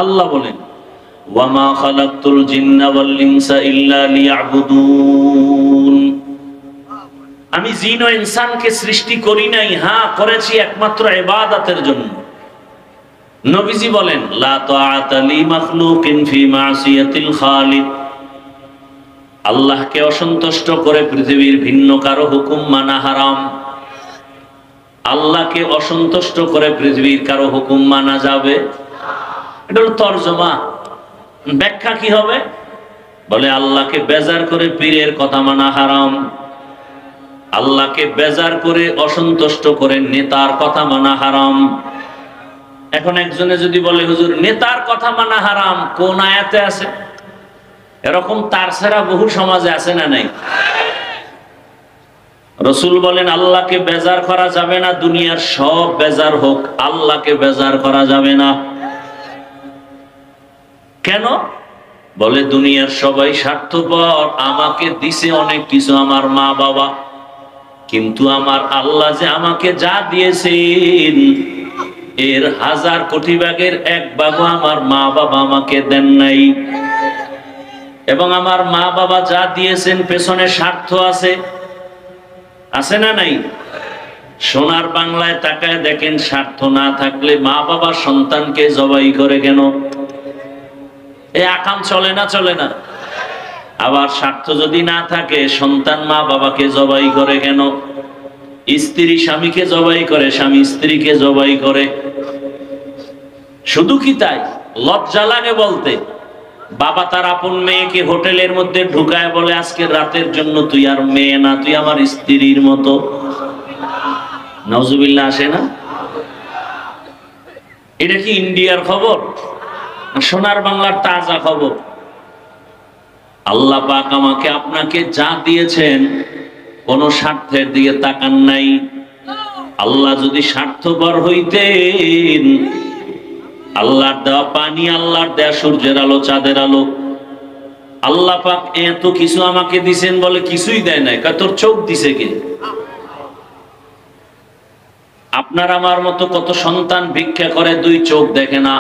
আল্লাহ বলেন, ওয়ামা খালাকতুল জিন্না ওয়াল ইনসা ইল্লা লিয়াবুদুন, আমি জিন ও ইনসানকে সৃষ্টি করি নাই, হ্যাঁ করেছি একমাত্র ইবাদতের জন্য। নবীজি বলেন, লা তাআতা লি মাখলুকিন ফি মাসিয়াতিল খালিক, আল্লাহকে অসন্তুষ্ট করে পৃথিবীর ভিন্ন কারো হুকুম মানা হারাম। আল্লাহকে অসন্তুষ্ট করে পৃথিবীর কারো হুকুম মানা যাবে? এটা হলো তরজমা। ব্যাখ্যা কি হবে? বলে আল্লাহকে বেজার করে পীরের কথা মানা হারাম, আল্লাহকে বেজার করে অসন্তুষ্ট করে নেতার কথা মানা হারাম। এখন একজনে যদি বলে, হুজুর নেতার কথা মানা হারাম, কোন আয়াতে আছে? এরকম তার ছাড়া বহু সমাজে আছে না নাই? রসুল বলেন আল্লাহকে বেজার করা যাবে না, দুনিয়ার সব বেজার হোক, আল্লাহকে বেজার করা যাবে না। কেন? বলে দুনিয়ার সবাই স্বার্থপর, আমাকে দিছে অনেক কিছু আমার মা বাবা, কিন্তু আমার আল্লাহ যে আমাকে যা দিয়েছেন এর 1000 কোটি ভাগের 1 ভাগও আমার মা বাবা আমাকে দেন নাই। এবং আমার মা বাবা যা দিয়েছেন পেছনে স্বার্থ আছে, আছে না নাই? সোনার বাংলায় তাকায় দেখেন, স্বার্থ না থাকলে মা বাবা সন্তানকে জবাই করে কেন? এই আকাম চলে না? চলে না? আবার স্বার্থ যদি না থাকে, সন্তান মা বাবাকে জবাই করে কেন? স্ত্রী স্বামীকে জবাই করে, স্বামী স্ত্রীকে জবাই করে। শুধু কি তাই? লজ্জা লাগে বলতে, বাবা তার আপন মেয়েকে হোটেলের মধ্যে ঢুকায় বলে, আজকে রাতের জন্য তুই আর মেয়ে না, তুই আমার স্ত্রীর মতো। নাউজুবিল্লাহ, আসে না? এটা কি ইন্ডিয়ার খবর? সোনার বাংলার তাজা খবর। আল্লাহ পাক আমাকে আপনাকে যা দিয়েছেন কোন স্বার্থের দিকে তাকান নাই। আল্লাহ যদি স্বার্থপর হইতেন, আল্লাহর দেওয়া পানি, আল্লাহর দেওয়া সূর্যের আলো, চাঁদের আলো, আল্লাহ পাক এত কিছু আমাকে দিছেন, বলে কিছুই দেয় নাই। তোর চোখ দিছে কে? আপনার আমার মতো কত সন্তান ভিক্ষা করে, 2 চোখ দেখে না,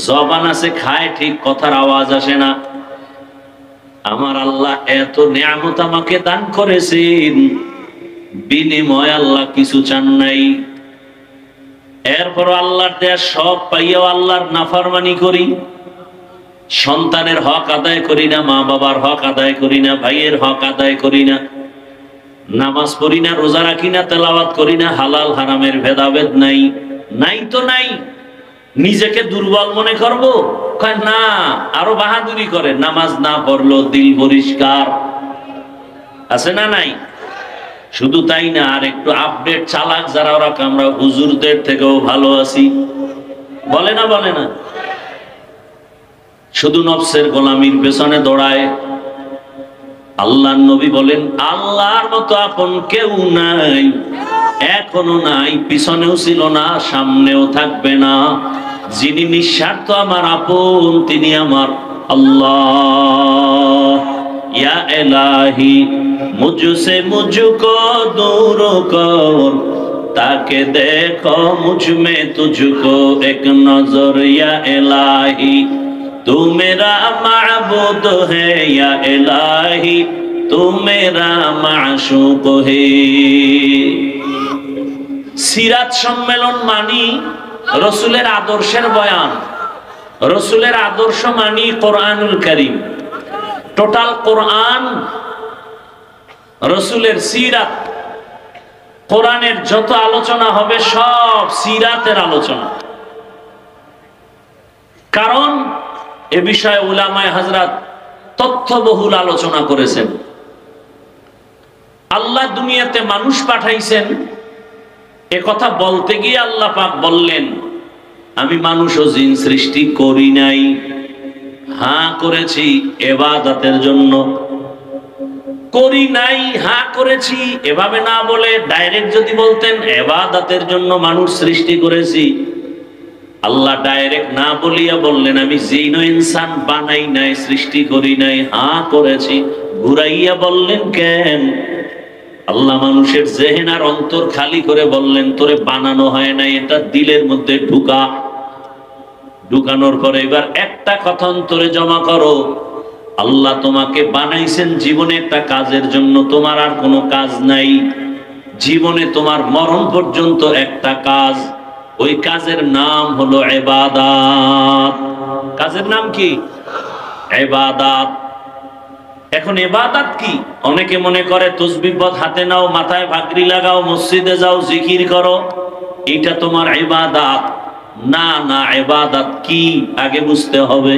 জবান আছে খায় ঠিক, কথার আওয়াজ আসে না। আমার আল্লাহ এত নিয়ামত আমাকে দান করেছেন, বিনিময় আল্লাহ কিছু চান নাই। এরপর আল্লাহর দেয়া সব পাইয়াও আল্লাহর নাফরমানি করি, সন্তানের হক আদায় করি না, মা বাবার হক আদায় করি না, ভাইয়ের হক আদায় করি না, নামাজ পড়ি না, রোজা রাখি না, তেলাওয়াত করি না, হালাল হারামের ভেদাভেদ নাই। নাই তো নাই। নিজেকে দুর্বল মনে করবো? না, আরো বাহাদুরি করে, নামাজ না পড়লো দিল পরিষ্কার, আছে না নাই? শুধু তাই না, আর একটু আপডেট চালাক যারা, ওরা আমরা হুজুরদের থেকেও ভালো আছি, বলে না? বলে না? শুধু নফসের গোলামির পেছনে দৌড়ায়। আল্লাহর নবী বলেন, আল্লাহর মতো আপন কেউ নাই, এখনো নাই, পিছনেও ছিল না, সামনেও থাকবে না। যিনি নিঃস্বার্থ আমার আপন, তিনি আমার আল্লাহ। ইয়া ইলাহি মুঝসে মুঝকো দূর কর, তাকে দেখো মুঝ মে তুঝকো এক নজর। ইয়া ইলাহি तू मेरा माबूद है, या इलाही तू मेरा माशूक है। সিরাত সম্মেলন মানি রসুলের আদর্শের বয়ান, রসুলের আদর্শ মানি কোরআনুল কারীম। টোটাল কোরআন রসুলের সিরাত, কোরআনের যত আলোচনা হবে সব সিরাতের আলোচনা। কারণ এ বিষয়ে উলামায়ে হযরত তথ্যবহুল আলোচনা করেছেন। আল্লাহ দুনিয়াতে মানুষ পাঠাইছেন, এ কথা বলতে গিয়ে আল্লাহ পাক বললেন, আমি মানুষ ও জিন সৃষ্টি করি নাই, হ্যাঁ করেছি ইবাদতের জন্য। করি নাই, হ্যাঁ করেছি, এভাবে না বলে ডাইরেক্ট যদি বলতেন ইবাদতের জন্য মানুষ সৃষ্টি করেছি, আল্লাহ ডাইরেক্ট না বলিয়া বললেন আমি জিন ও ইনসান বানাই নাই, সৃষ্টি করি নাই, হ্যাঁ করেছি। ঘুরাইয়া বললেন কেন? আল্লাহ মানুষের জেহেন আর অন্তর খালি করে বললেন, তোরে বানানো হয় নাই, এটা দিলের মধ্যে ঢুকা। ঢুকানোর পরে এবার একটা কথা অন্তরে জমা করো, আল্লাহ তোমাকে বানাইছেন জীবনে একটা কাজের জন্য, তোমার আর কোনো কাজ নাই। জীবনে তোমার মরণ পর্যন্ত একটা কাজ, ওই কাজের নাম হলো ইবাদত। কাজের নাম কি? ইবাদত। এখন ইবাদত কি? অনেকে মনে করে তাসবিহ হাতে নাও, মাথায় পাগড়ি লাগাও, মসজিদে যাও, জিকির করো, এটা তোমার ইবাদত। না না, ইবাদত কি আগে বুঝতে হবে।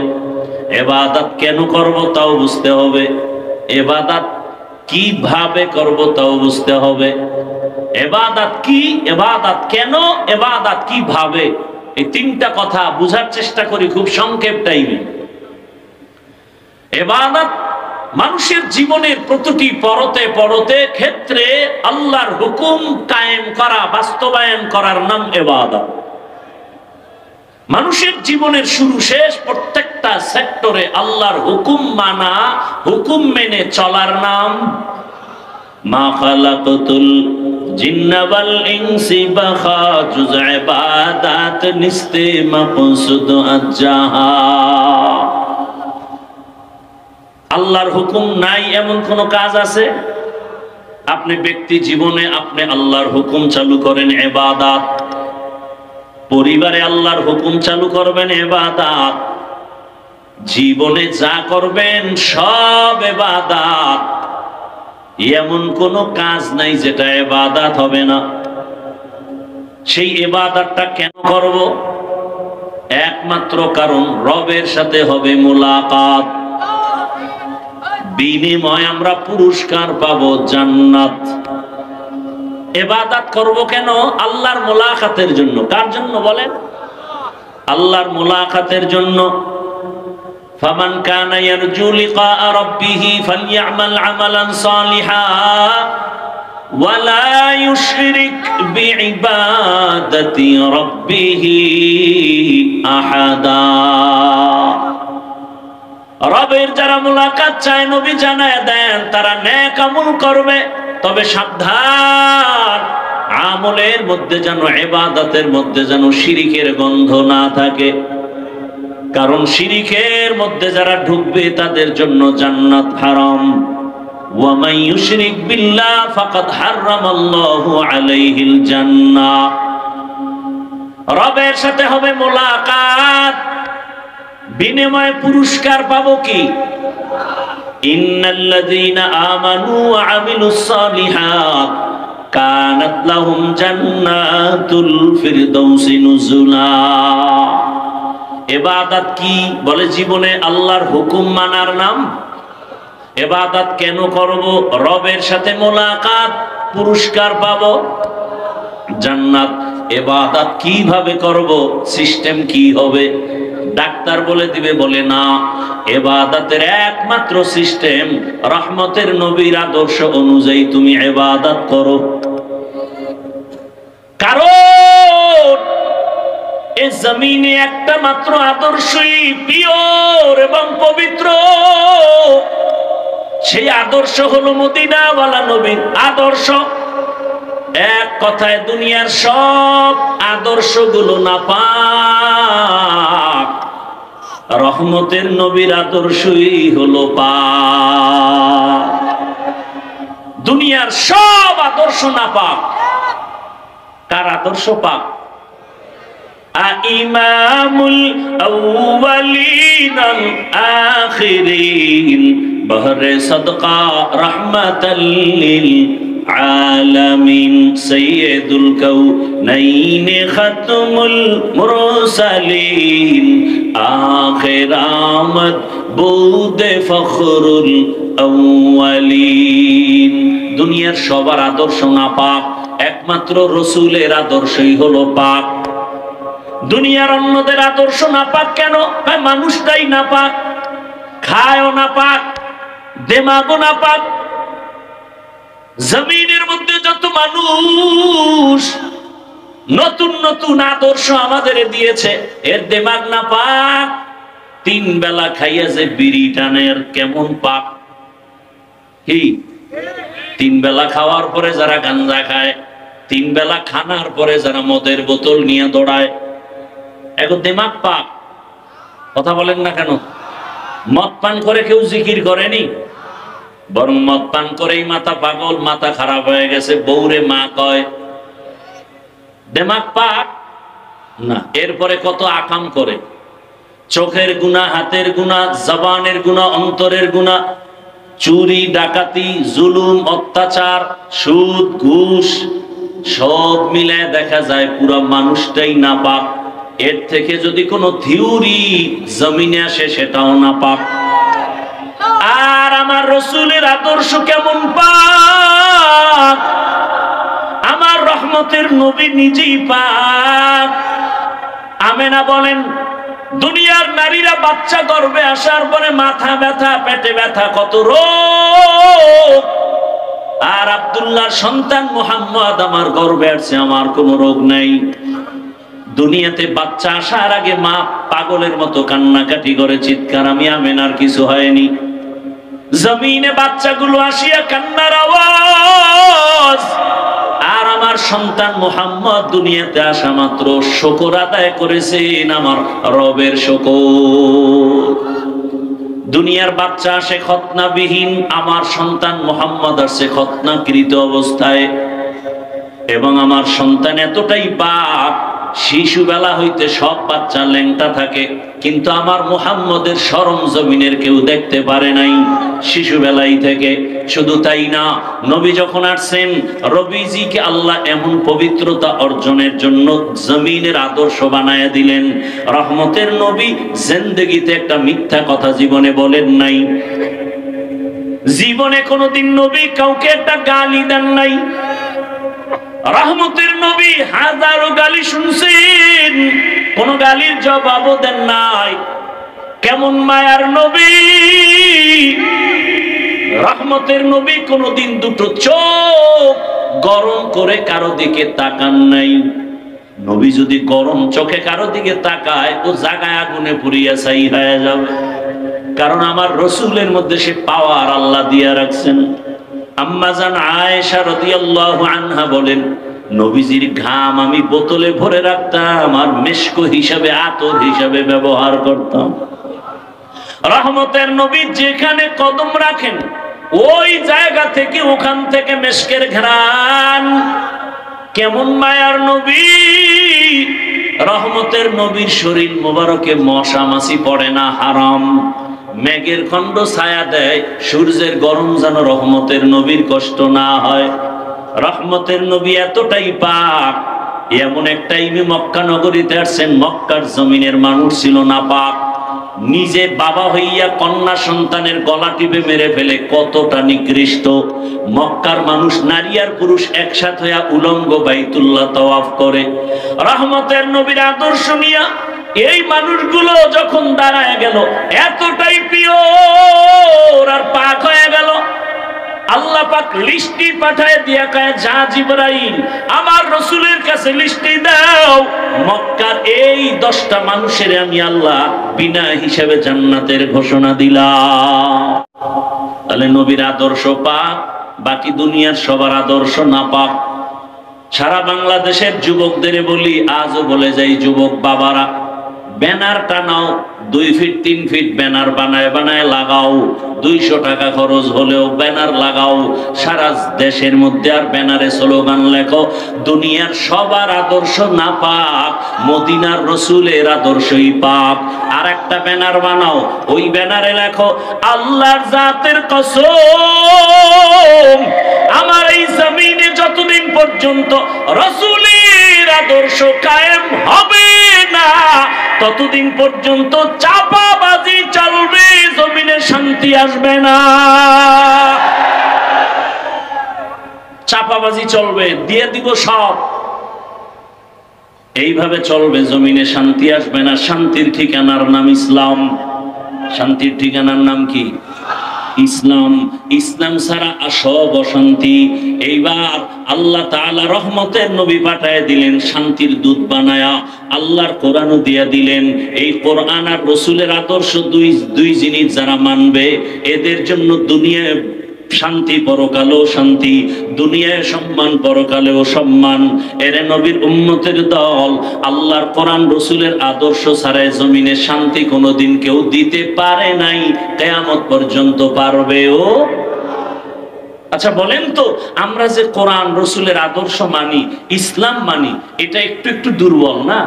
ইবাদত কেন করব তাও বুঝতে হবে। ইবাদত কিভাবে করব তাও বুঝতে হবে। ইবাদত কি, ইবাদত কেন, ইবাদত কিভাবে, এই তিনটা কথা বুঝার চেষ্টা করি খুব সংক্ষেপ টাইমে। ইবাদত মানুষের জীবনের প্রতিটি পরতে পরতে ক্ষেত্রে আল্লাহর হুকুম কায়েম করা, বাস্তবায়ন করার নাম ইবাদত। মানুষের জীবনের শুরু শেষ প্রত্যেকটা সেক্টরে আল্লাহর হুকুম মানা, হুকুম মেনে চলার নাম। মা খালাকাতুল জিন্না ওয়াল ইনসি বাখা জুজ ইবাদাত নিস্তে মাকসুদ আজ্জাহা। আল্লাহর হুকুম নাই এমন কোন কাজ আছে? আপনি ব্যক্তি জীবনে আপনি আল্লাহর হুকুম চালু করেন, ইবাদত। পরিবারে আল্লাহর হুকুম চালু করবেন, ইবাদত। জীবনে যা করবেন সব ইবাদত। এমন কোন কাজ নাই যেটা ইবাদত হবে না। সেই ইবাদতটা কেন করব? একমাত্র কারণ, রবের সাথে হবে মুলাকাত। বিনিময়ে আমরা পুরস্কার পাবো জান্নাত। ইবাদত করব কেন? আল্লাহর মুলাকাতের জন্য। কার জন্য বলেন? আল্লাহর মুলাকাতের জন্য। ফামান কানা ইয়ারজু লিকা রাব্বিহি ফালইআমাল আমালান সালিহা ওয়ালা ইউশরিক বিইবাদাতি রাব্বিহি আহাদা। রবের যারা মুলাকাত চায়, নবী জানায় দেন, তারা নেক আমল করবে। তবে সাবধান, আমলের মধ্যে যেন, ইবাদতের মধ্যে যেন শিরিকের গন্ধ না থাকে। কারণ শিরিকের মধ্যে যারা ঢুকবে তাদের জন্য জান্নাত হারাম। ওয়া মান ইউশরিক বিল্লাহ ফাকাদ হারামাল্লাহু আলাইহিল জান্নাহ। রবের সাথে হবে মুলাকাত, বিনিময়ে পুরস্কার পাবো কি? ইন্নাল্লাযীনা আমানু ওয়া আমিলুস সালিহাত কানাত লাহুম জান্নাতুল ফিরদাউসি নুজুলা। ইবাদত কি? বলে জীবনে আল্লাহর হুকুম মানার নাম। ইবাদত কেন করব? রবের সাথে মুলাকাত, পুরস্কার পাবো জান্নাত। ইবাদত কিভাবে করব? সিস্টেম কি হবে? ডাক্তার বলে দিবে? বলে না। ইবাদতের একমাত্র সিস্টেম, রহমতের নবীর আদর্শ অনুযায়ী তুমি ইবাদত করো। কারণ এই জমিনে একটা মাত্র আদর্শই পিওর এবং পবিত্র। সেই আদর্শ হলো মদিনাওয়ালা নবীর আদর্শ। এক কথায় দুনিয়ার সব আদর্শগুলো নাপাক, রহমতের নবীর আদর্শই হলো পাক। দুনিয়ার সব আদর্শ নাপাক, কার আদর্শ পাক? ইমামুল আউয়ালিন আল আখিরিন বহরে সদকা রাহমাতাল লিল আলামিন সাইয়্যিদুল কাউনাইন খাতমুল মুরসালিন আখির আমদ বুদে ফখরুল আউয়ালিন। দুনিয়ার সবার আদর্শ নাপাক, একমাত্র রাসূলের আদর্শই হলো পাক। দুনিয়ার অন্যদের আদর্শ নাপাক কেন? মানুষটাই নাপাক, খায়ও নাপাক, দেমাগও নাপাক। জমিনের মধ্যে যত মানুষ নতুন নতুন আদর্শ আমাদের দিয়েছে, এর দেমাগ নাপাক। 3 বেলা খাইয়া যে বিড়ি টানের কেমন পাক। কি 3 বেলা খাওয়ার পরে যারা গাঞ্জা খায়, 3 বেলা খানার পরে যারা মদের বোতল নিয়ে দৌড়ায়, এখন দেমাগ পাক। কথা বলেন না কেন? মদ পান করে কেউ জিকির করেনি, বরং মদ পান করেই মাথা পাগল, মাথা খারাপ হয়ে গেছে, বউরে মা কয়, দেমাগ পাক না। এরপরে কত আকাম করে, চোখের গুনাহ, হাতের গুনাহ, জবানের গুনাহ, অন্তরের গুনাহ, চুরি, ডাকাতি, জুলুম, অত্যাচার, সুদ, ঘুষ, সব মিলায় দেখা যায় পুরো মানুষটাই নাপাক। এর থেকে যদি কোনো থিওরি জমিনে আসে সেটাও নাপাক। আর আমার রসুলের আদর্শ কেমন পাক, আমার রহমতের নবী নিজেই পাক। আমেনা বলেন, দুনিয়ার নারীরা বাচ্চা গর্ভে আসার পরে মাথা ব্যথা, পেটে ব্যথা, কত রোগ। আর আব্দুল্লাহর সন্তান মুহাম্মদ আমার গর্ভে আসছে, আমার কোনো রোগ নাই। দুনিয়াতে বাচ্চা আসার আগে মা পাগলের মতো কান্নাকাটি করে চিৎকার, আমি আমেনার কিছু হয়নি। জমিনে বাচ্চাগুলো আসিয়া কান্নার আওয়াজ। আর আমার সন্তান মুহাম্মদ দুনিয়াতে আসা মাত্র শুকর আদায় করেছেন আমার রবের শুকর। দুনিয়ার বাচ্চা আসে খতনাবিহীন, আমার সন্তান মুহাম্মদ আসছে খতনাকৃত অবস্থায়। এবং আমার সন্তান এতটাই পাক, শিশুবেলা হইতে সব বাচ্চা ল্যাংটা থাকে, কিন্তু আমার মুহাম্মদের শরম জমিনের কেউ দেখতে পারে নাই শিশুবেলাই থেকে। শুধু তাই না, নবী যখন আসছেন, রবিজিকে আল্লাহ এমন পবিত্রতা অর্জনের জন্য জমিনের আদর্শ বানায়া দিলেন। রহমতের নবী জিন্দেগিতে একটা মিথ্যা কথা জীবনে বলেন নাই, জীবনে কোনোদিন নবী কাউকে একটা গালি দেন নাই। রহমতের নবী হাজারো গালি শুনছেন, কোন গালির জবাবও দেন নাই। কেমন মায়ার নবী! রহমতের নবী কোনদিন দুটো চোখ গরম করে কারো দিকে তাকান নাই। নবী যদি গরম চোখে কারো দিকে তাকায়, ও জায়গায় আগুনে পুড়িয়া ছাই হয়ে যাবে। কারণ আমার রসুলের মধ্যে সে পাওয়ার আল্লাহ দিয়া রাখছেন। আম্মা জান আয়েশা রাদিয়াল্লাহু আনহা বলেন, নবীজির ঘাম আমি বোতলে ভরে রাখতাম আর মেশক হিসাবে, আতর হিসাবে ব্যবহার করতাম। রহমতের নবী যেখানে কদম রাখেন, ওই জায়গা থেকে, ওখান থেকে মেশকের ঘ্রাণ। কেমন মায়ার নবী! রহমতের নবীর শরীর মোবারকে মশা মাছি পড়ে না, হারাম। মেঘের খণ্ড ছায়া দেয়, সূর্যের গরম যেন রহমতের নবীর কষ্ট না হয়। রহমতের নবী এতটাই পাক, এমন এক টাইমে মক্কা নগরীতে আসছেন, মক্কার জমিনের মানুষ ছিল না পাক। নিজে বাবা হইয়া কন্যা সন্তানের গলা টিপে মেরে ফেলে, কতটা নিকৃষ্ট। মক্কার মানুষ, নারী আর পুরুষ একসাথে হইয়া উলঙ্গ বাইতুল্লাহ তাওয়াফ করে। রহমতের নবীর আদর্শ নিয়া এই মানুষগুলো যখন দাঁড়ায় গেল, এতটাই পিওর আর পাক হয়ে গেল, আল্লাহ পাক লিস্টি পাঠায় দিয়া কয়, যা জিবরাইল আমার রসুলের কাছে লিস্টি দাও, মক্কার এই 10টা মানুষের আমি আল্লাহ বিনা হিসাবে জান্নাতের ঘোষণা দিলাম। তাহলে নবীর আদর্শ পাক, বাকি দুনিয়ার সবার আদর্শ না পাক। সারা বাংলাদেশের যুবকদের বলি, আজও বলে যাই, যুবক বাবারা, ব্যানার টানাও, 2 ফিট 3 ফিট ব্যানার বানায় বানায় লাগাও। 200 টাকা খরচ হলেও ব্যানার লাগাও, সারা দেশের মধ্যে। আর ব্যানারে স্লোগান লেখো, দুনিয়ার সবার আদর্শ না পাক, মদিনার রসুলের আদর্শই পাক। আর একটা ব্যানার বানাও, ওই ব্যানারে লেখো, আল্লাহর জাতের কসম, আমার এই জমিনে যতদিন পর্যন্ত রসুলের আদর্শ কায়েম হবে না, ততদিন পর্যন্ত চাপাবাজি চলবে, জমিনে শান্তি আসবে না। চাপাবাজি চলবে, দিয়ে দিব সব, এইভাবে চলবে, জমিনে শান্তি আসবে না। শান্তির ঠিকানার নাম ইসলাম। শান্তির ঠিকানার নাম কি? ইসলাম। ইসলাম ছাড়া সব অশান্তি। এইবার আল্লাহ তাআলা রহমতের নবী পাঠায় দিলেন, শান্তির দূত বানায়া। আল্লাহর কোরআনও দিয়া দিলেন। এই কোরআন আর রসুলের আদর্শ দুই জিনিস যারা মানবে, এদের জন্য দুনিয়ায় শান্তি, পরকালেও শান্তি, দুনিয়ায় সম্মান, পরকালেও সম্মান। এরে নবীর উম্মতের দল, আল্লাহর কোরআন রসুলের আদর্শ ছাড়াই জমিনে শান্তি কোনোদিন কেউ দিতে পারে নাই, কিয়ামত পর্যন্ত পারবেও। আচ্ছা বলেন তো, আমরা যে কোরআন রসুলের আদর্শ মানি, ইসলাম মানি, এটা একটু একটু দুর্বল না?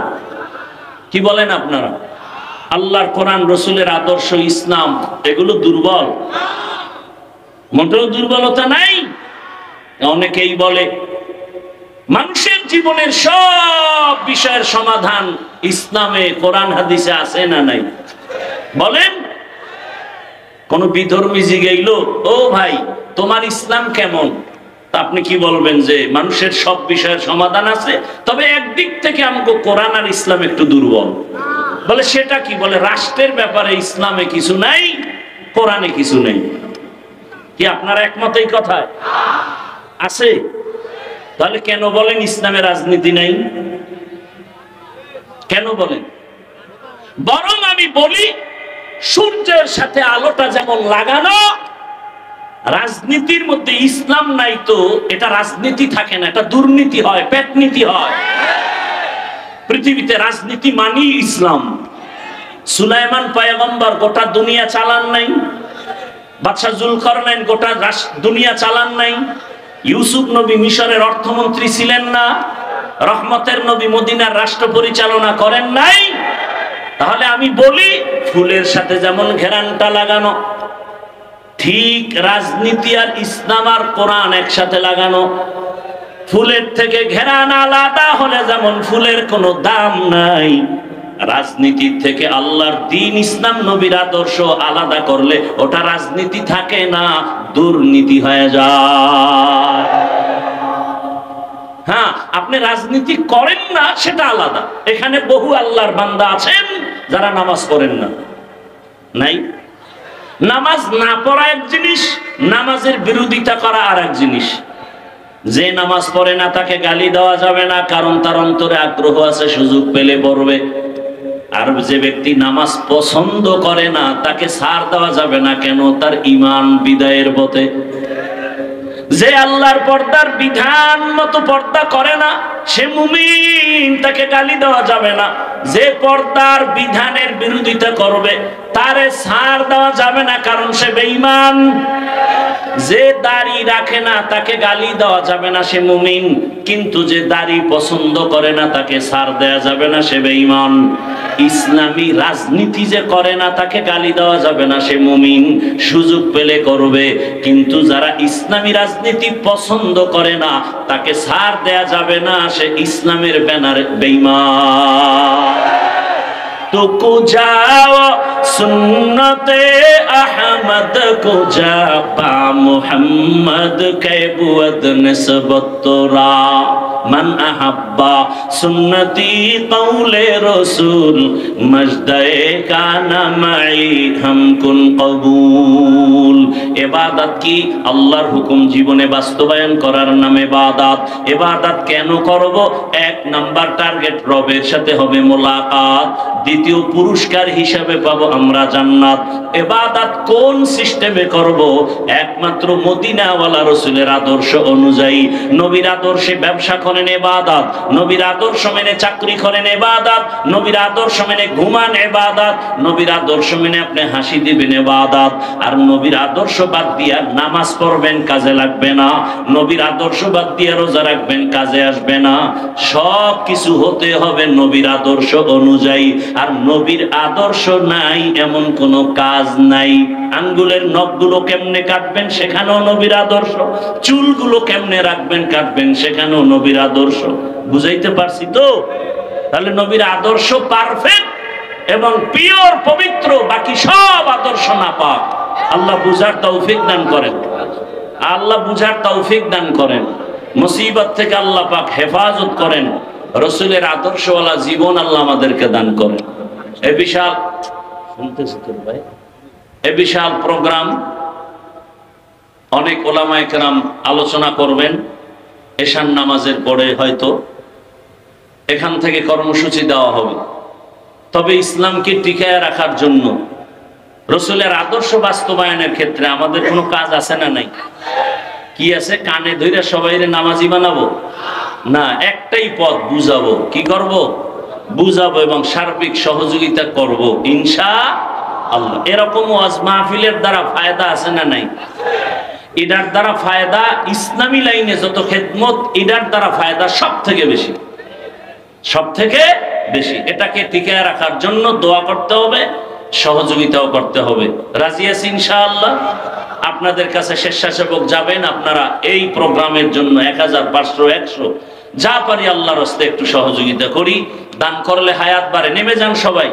কি বলেন আপনারা? আল্লাহর কোরআন রসুলের আদর্শ, ইসলাম, এগুলো দুর্বল? মোটেও দুর্বলতা নাই। অনেকেই বলে মানুষের জীবনের সব বিষয়ের সমাধান ইসলামে, কোরআন হাদিসে আছে না নাই? বলেন। কোন বিধর্মী জিগাইলো, ও ভাই তোমার ইসলাম কেমন? তা আপনি কি বলবেন? যে মানুষের সব বিষয়ের সমাধান আছে, তবে একদিক থেকে আমাকে কোরআন আর ইসলাম একটু দুর্বল। বলে সেটা কি? বলে রাষ্ট্রের ব্যাপারে ইসলামে কিছু নাই, কোরআনে কিছু নেই। কি আপনারা একমত এই কথায়? আছে? তাহলে কেন বলেন ইসলামে রাজনীতি নাই? কেন বলেন? বরং আমি বলি, সূর্যের সাথে আলোটা যেমন লাগানো, রাজনীতির মধ্যে ইসলাম নাই তো এটা রাজনীতি থাকে না, এটা দুর্নীতি হয়, পেটনীতি হয়। পৃথিবীতে রাজনীতি মানি ইসলাম। সুলাইমান পয়গম্বর গোটা দুনিয়া চালান নাই, বাদশা জুলকারনাইন গোটা দুনিয়া চালান নাই, ইউসুফ নবী মিশরের অর্থমন্ত্রী ছিলেন না, রহমতের নবী মদিনার রাষ্ট্র পরিচালনা করেন নাই। তাহলে আমি বলি, ফুলের সাথে যেমন ঘেরানটা লাগানো, ঠিক রাজনীতি আর ইসলাম আর কোরআন একসাথে লাগানো। ফুলের থেকে ঘেরান আলাদা হলে যেমন ফুলের কোনো দাম নাই, রাজনীতির থেকে আল্লাহর দ্বীন, ইসলাম, নবীর আদর্শ আলাদা করলে ওটা রাজনীতি থাকে না, দুর্নীতি হয়ে যায়। হ্যাঁ, আপনি রাজনীতি করেন না সেটা আলাদা। এখানে বহু আল্লাহর বান্দা আছেন যারা নামাজ পড়েন না, নাই? নামাজ না পড়া এক জিনিস, নামাজের বিরোধিতা করা আর এক জিনিস। যে নামাজ পড়ে না তাকে গালি দেওয়া যাবে না, কারণ তার অন্তরে আগ্রহ আছে, সুযোগ পেলে পড়বে। আর যে ব্যক্তি নামাজ পছন্দ করে না তাকে ছাড় দেওয়া যাবে না, কেন? তার ঈমান বিদায়ের পথে। যে আল্লাহর পর্দার বিধান মতো পর্দা করে না সে মুমিন, তাকে গালি দেওয়া যাবে না। যে পর্দার বিধানের বিরোধিতা করবে তারে ছাড় দেওয়া যাবে না, কারণ সে বেঈমান। যে দাড়ি রাখে না তাকে গালি দেওয়া যাবে না, সে মুমিন। কিন্তু যে দাড়ি পছন্দ করে না তাকে ছাড় দেওয়া যাবে না, সে বেঈমান। ইসলামী রাজনীতি যে করে না তাকে গালি দেওয়া যাবে না, সে মুমিন। সুযোগ পেলে করবে। কিন্তু যারা ইসলামী রাজনীতি পছন্দ করে না তাকে ছাড় দেয়া যাবে না, সে ইসলামের ব্যানারে বেঈমান। তো কুজাও সুন্নতে আহমদ কুজা পা মুহাম্মদ কে বুয়দ নিসবত তোরা মান আহাব্বা সুন্নতি কওলে রসুল মজদায়ে কানা মাই হামকুন কবুল। ইবাদত কি? আল্লাহর হুকুম জীবনে বাস্তবায়ন করার নাম ইবাদত। ইবাদত কেন করব? এক নাম্বার টার্গেট রবের সাথে হবে মোলাকাত, দ্বিতীয় পুরস্কার হিসাবে পাবো আমরা জান্নাত। ইবাদত কোন সিস্টেমে করব? একমাত্র মদিনাওয়ালা রাসূলের আদর্শ অনুযায়ী। নবীর আদর্শে ব্যবসা করেন ইবাদত, নবীর আদর্শ মেনে চাকরি করেন ইবাদত, নবীর আদর্শ মেনে ঘুমান ইবাদত, নবীর আদর্শ মেনে আপনি হাসি দিবেন ইবাদত। আর নবীর আদর্শ বাদ দিয়ে নামাজ পড়বেন, কাজে লাগবে না। নবীর আদর্শ বাদ দিয়ে রোজা রাখবেন, কাজে আসবে না। সব কিছু হতে হবে নবীর আদর্শ অনুযায়ী। আর নবীর আদর্শ নাই এমন কোন কাজ নাই। আঙ্গুলের নখগুলো কেমনে কাটবেন সেখানেও নবীর আদর্শ, চুলগুলো কেমনে রাখবেন কাটবেন সেখানেও নবীর আদর্শ। বুঝাইতে পারছি তো? তাহলে নবীর আদর্শ পারফেক্ট এবং পিওর, পবিত্র, বাকি সব আদর্শ নাপাক। আল্লাহ বুঝার তৌফিক দান করেন, আল্লাহ বুঝার তৌফিক দান করেন। মুসিবত থেকে আল্লাহ পাক হেফাজত করেন। রসুলের আদর্শওয়ালা জীবন আল্লাহ আমাদেরকে দান করেন। এ বিশাল, শুনতেছি তো ভাই, এ বিশাল প্রোগ্রাম, অনেক ওলামায়ে কেরাম আলোচনা করবেন এশার নামাজের পরে। হয়তো এখান থেকে কর্মসূচি দেওয়া হবে। তবে ইসলামকে টিকায় রাখার জন্য রসুলের আদর্শ বাস্তবায়নের ক্ষেত্রে আমাদের কোনো কাজ আছে না নাই? কি আছে? কানে ধরে সবাই নামাজি বানাবো না, একটাই পথ, বুঝাবো। কি করব? বুঝাবো এবং সার্বিক সহযোগিতা করব ইনশাআল্লাহ। এরকম ওয়াজ মাহফিলের দ্বারা ফায়দা আছে না নাই? এটার দ্বারা ফায়দা, ইসলামী লাইনে যত খেদমত, এটার দ্বারা ফায়দা সব থেকে বেশি, সব থেকে বেশি। এটাকে টিকায় রাখার জন্য দোয়া করতে হবে, সহযোগিতাও করতে হবে। রাজি আছি ইনশাআল্লাহ? আপনাদের কাছে স্বেচ্ছাসেবক যাবেন, আপনারা এই প্রোগ্রামের জন্য 1000, 500, 100 যা পারি আল্লাহর রাস্তায় একটু সহযোগিতা করি। দান করলে হায়াত বাড়ে। নেমে যান সবাই।